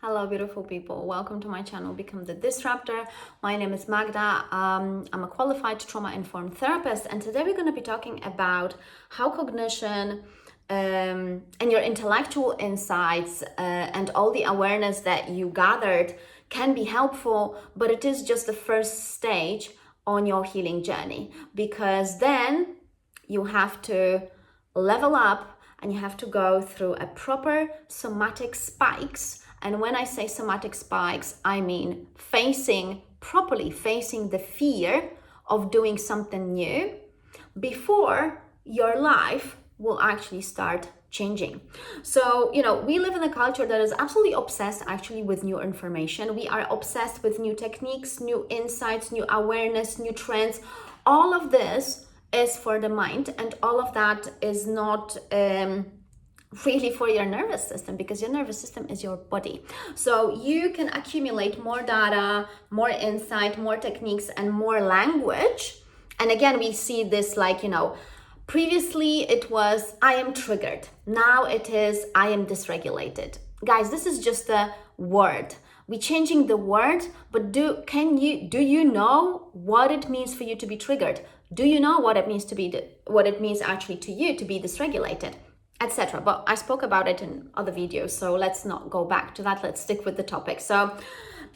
Hello, beautiful people. Welcome to my channel, Become the Disruptor. My name is Magda. I'm a qualified trauma-informed therapist, and today we're going to be talking about how cognition and your intellectual insights and all the awareness that you gathered can be helpful, but it is just the first stage on your healing journey, because then you have to level up and you have to go through a proper somatic spikes. And when I say somatic spikes, I mean properly facing the fear of doing something new before your life will actually start changing. So, we live in a culture that is absolutely obsessed actually with new information. We are obsessed with new techniques, new insights, new awareness, new trends. All of this is for the mind, and all of that is not really for your nervous system, because your nervous system is your body. So you can accumulate more data, more insight, more techniques, and more language. And again, we see this previously it was I am triggered. Now it is I am dysregulated. Guys, this is just a word. We're changing the word, but do you know what it means for you to be triggered? Do you know what it means actually to you to be dysregulated, etc.? But I spoke about it in other videos, so let's not go back to that. Let's stick with the topic. So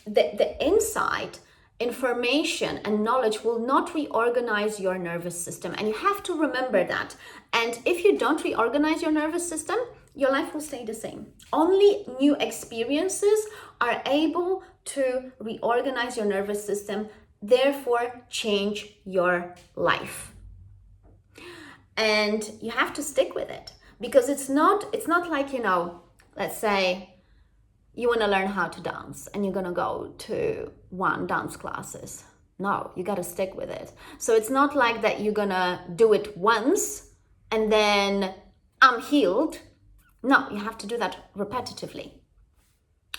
the insight, information, and knowledge will not reorganize your nervous system, and you have to remember that. And if you don't reorganize your nervous system, your life will stay the same. Only new experiences are able to reorganize your nervous system, therefore change your life. And you have to stick with it, because it's not like, let's say you want to learn how to dance and you're going to go to one dance classes. No, you got to stick with it. So it's not like that you're going to do it once and then I'm healed. No, you have to do that repetitively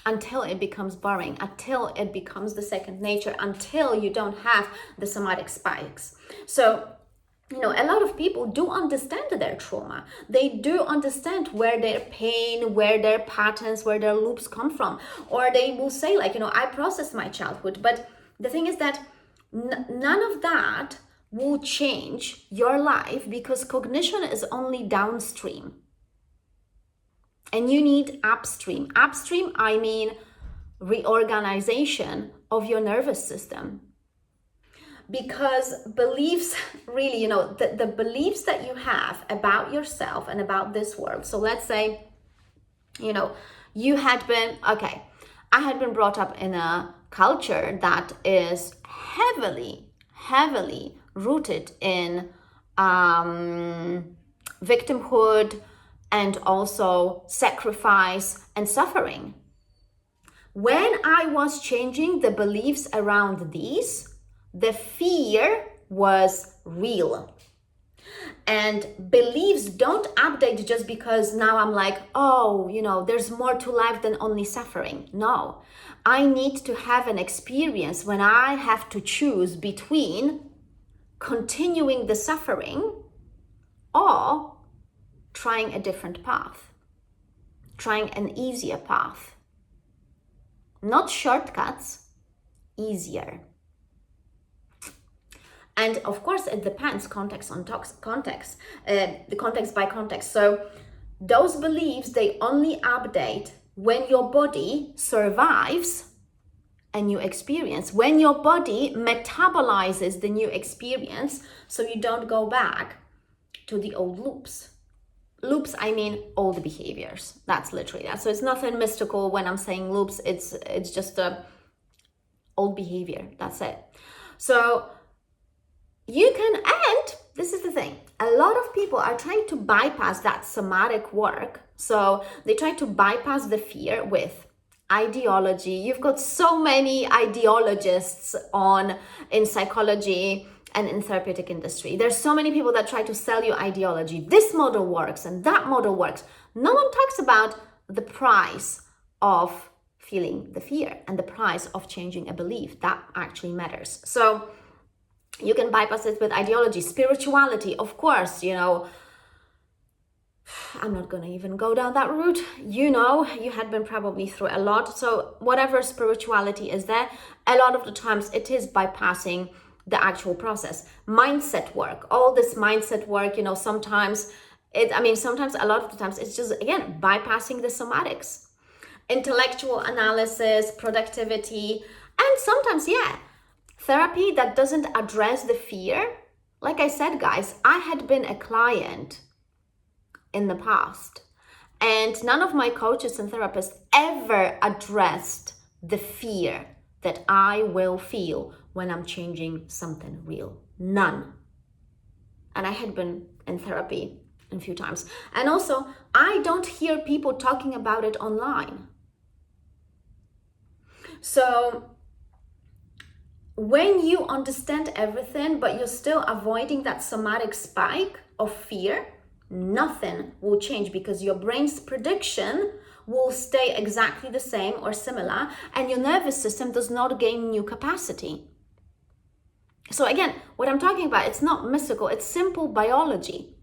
until it becomes boring, until it becomes the second nature, until you don't have the somatic spikes. So, a lot of people do understand their trauma. They do understand where their pain, where their patterns, where their loops come from. Or they will say I processed my childhood. But the thing is that none of that will change your life, because cognition is only downstream. And you need upstream. Upstream, I mean reorganization of your nervous system. Because beliefs, really, the beliefs that you have about yourself and about this world. So let's say, I had been brought up in a culture that is heavily rooted in victimhood and also sacrifice and suffering. When I was changing the beliefs around these, the fear was real. And beliefs don't update just because now I'm like, there's more to life than only suffering. No, I need to have an experience when I have to choose between continuing the suffering or trying a different path, trying an easier path. Not shortcuts, easier. And of course, it depends context by context. So those beliefs, they only update when your body survives a new experience, when your body metabolizes the new experience, so you don't go back to the old loops. Loops, I mean old behaviors. That's literally that. So it's nothing mystical when I'm saying loops. It's just a old behavior. That's it. So you can, and this is the thing, a lot of people are trying to bypass that somatic work. So they try to bypass the fear with ideology. You've got so many ideologists in psychology and in therapeutic industry. There's so many people that try to sell you ideology. This model works and that model works. No one talks about the price of feeling the fear and the price of changing a belief. That actually matters. So you can bypass it with ideology. Spirituality, of course, I'm not going to even go down that route. You know, you had been probably through a lot. So whatever spirituality is there, a lot of the times it is bypassing the actual process. Mindset work, all this mindset work, you know, sometimes a lot of the times it's just, again, bypassing the somatics. Intellectual analysis, productivity, and sometimes, yeah, therapy that doesn't address the fear. Like I said, guys, I had been a client in the past, and none of my coaches and therapists ever addressed the fear that I will feel when I'm changing something real. None. And I had been in therapy a few times. And also, I don't hear people talking about it online. So when you understand everything, but you're still avoiding that somatic spike of fear, nothing will change, because your brain's prediction will stay exactly the same or similar, and your nervous system does not gain new capacity. So again, what I'm talking about, it's not mystical, it's simple biology.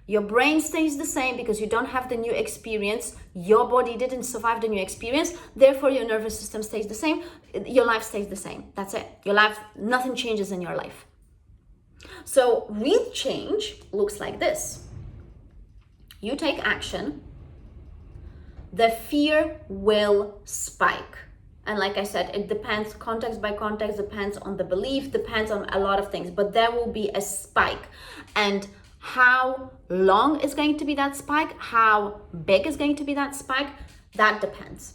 Your brain stays the same because you don't have the new experience. Your body didn't survive the new experience. Therefore, your nervous system stays the same. Your life stays the same. That's it. Your life, nothing changes in your life. So real change looks like this. You take action. The fear will spike. And like I said, it depends context by context, depends on the belief, depends on a lot of things, but there will be a spike. And how long is going to be that spike, how big is going to be that spike, that depends.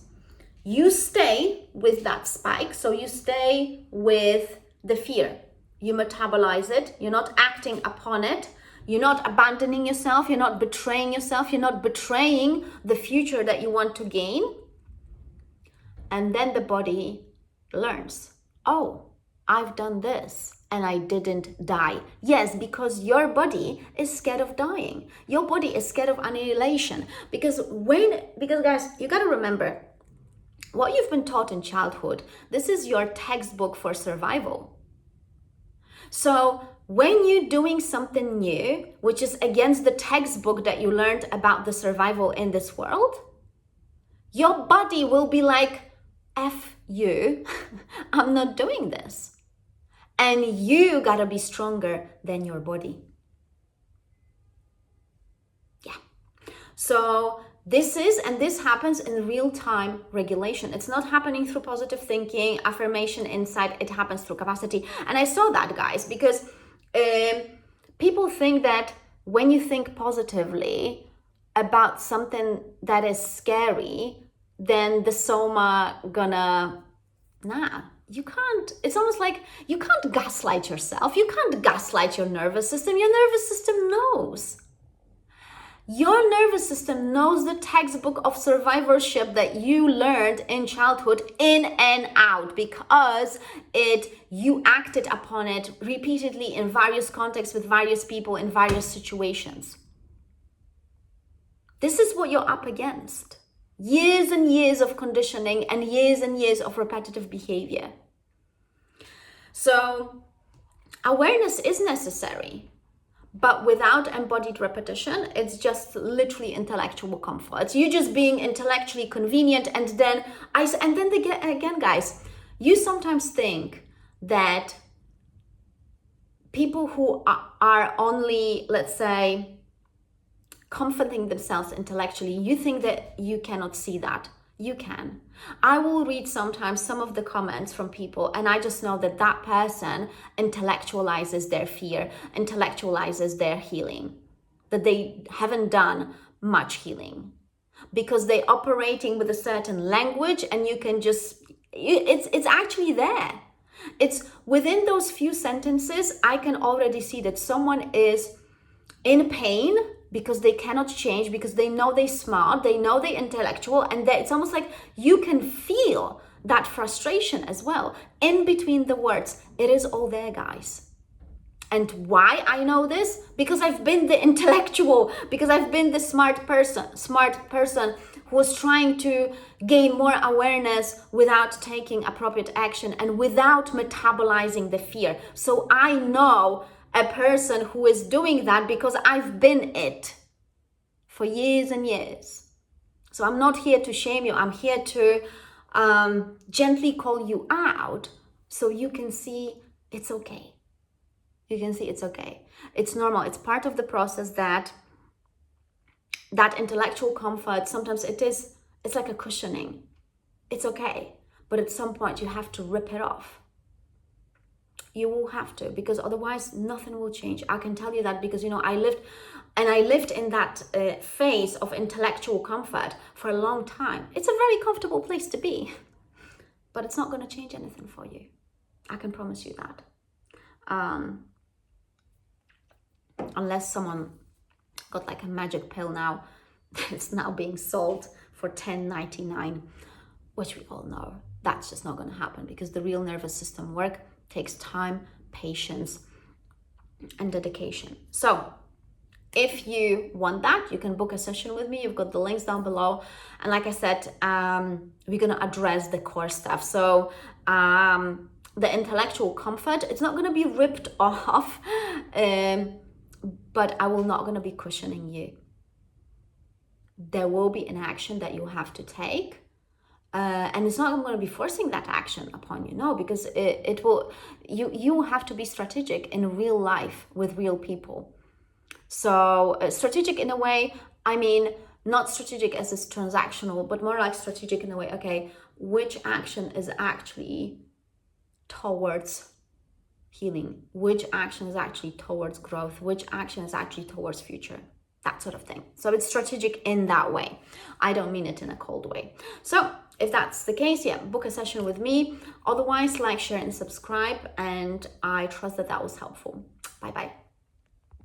You stay with that spike, so you stay with the fear. You metabolize it, you're not acting upon it, you're not abandoning yourself, you're not betraying yourself, you're not betraying the future that you want to gain. And then the body learns, oh, I've done this and I didn't die. Yes, because your body is scared of dying. Your body is scared of annihilation. Because guys, you got to remember, what you've been taught in childhood, this is your textbook for survival. So when you're doing something new, which is against the textbook that you learned about the survival in this world, your body will be like, F you, I'm not doing this. And you gotta be stronger than your body. Yeah. So this happens in real-time regulation. It's not happening through positive thinking, affirmation, insight. It happens through capacity. And I saw that, guys, because people think that when you think positively about something that is scary, then the soma gonna, you can't. It's almost like you can't gaslight yourself. You can't gaslight your nervous system. Your nervous system knows. Your nervous system knows the textbook of survivorship that you learned in childhood in and out, because you acted upon it repeatedly in various contexts with various people in various situations. This is what you're up against. Years and years of conditioning and years of repetitive behavior. So awareness is necessary, but without embodied repetition, it's just literally intellectual comfort. It's you just being intellectually convenient, and then again, guys, you sometimes think that people who are only, let's say, comforting themselves intellectually, you think that you cannot see that. You can. I will read sometimes some of the comments from people, and I just know that that person intellectualizes their fear, intellectualizes their healing, that they haven't done much healing, because they're operating with a certain language, and you can just, it's actually there. It's within those few sentences, I can already see that someone is in pain because they cannot change, because they know they're smart, they know they're intellectual, and it's almost like you can feel that frustration as well in between the words. It is all there, guys. And why I know this? Because I've been the intellectual, because I've been the smart person who was trying to gain more awareness without taking appropriate action and without metabolizing the fear. So I know a person who is doing that because I've been it for years and years. So I'm not here to shame you. I'm here to gently call you out so you can see it's okay. You can see it's okay. It's normal. It's part of the process that intellectual comfort, sometimes it's like a cushioning. It's okay. But at some point you have to rip it off. You will have to, because otherwise nothing will change. I can tell you that because, I lived in that phase of intellectual comfort for a long time. It's a very comfortable place to be, but it's not going to change anything for you. I can promise you that. Unless someone got like a magic pill now that's now being sold for $10.99, which we all know that's just not going to happen, because the real nervous system work takes time, patience, and dedication. So if you want that, you can book a session with me. You've got the links down below. And like I said, we're going to address the core stuff. So the intellectual comfort, it's not going to be ripped off, but I will not going to be cushioning you. There will be an action that you have to take. And it's not going to be forcing that action upon you, no, because it will, you have to be strategic in real life with real people. So strategic in a way, I mean, not strategic as is transactional, but more like strategic in a way, okay, which action is actually towards healing, which action is actually towards growth, which action is actually towards future, that sort of thing. So it's strategic in that way. I don't mean it in a cold way. So if that's the case, yeah, book a session with me. Otherwise, like, share, and subscribe. And I trust that was helpful. Bye-bye.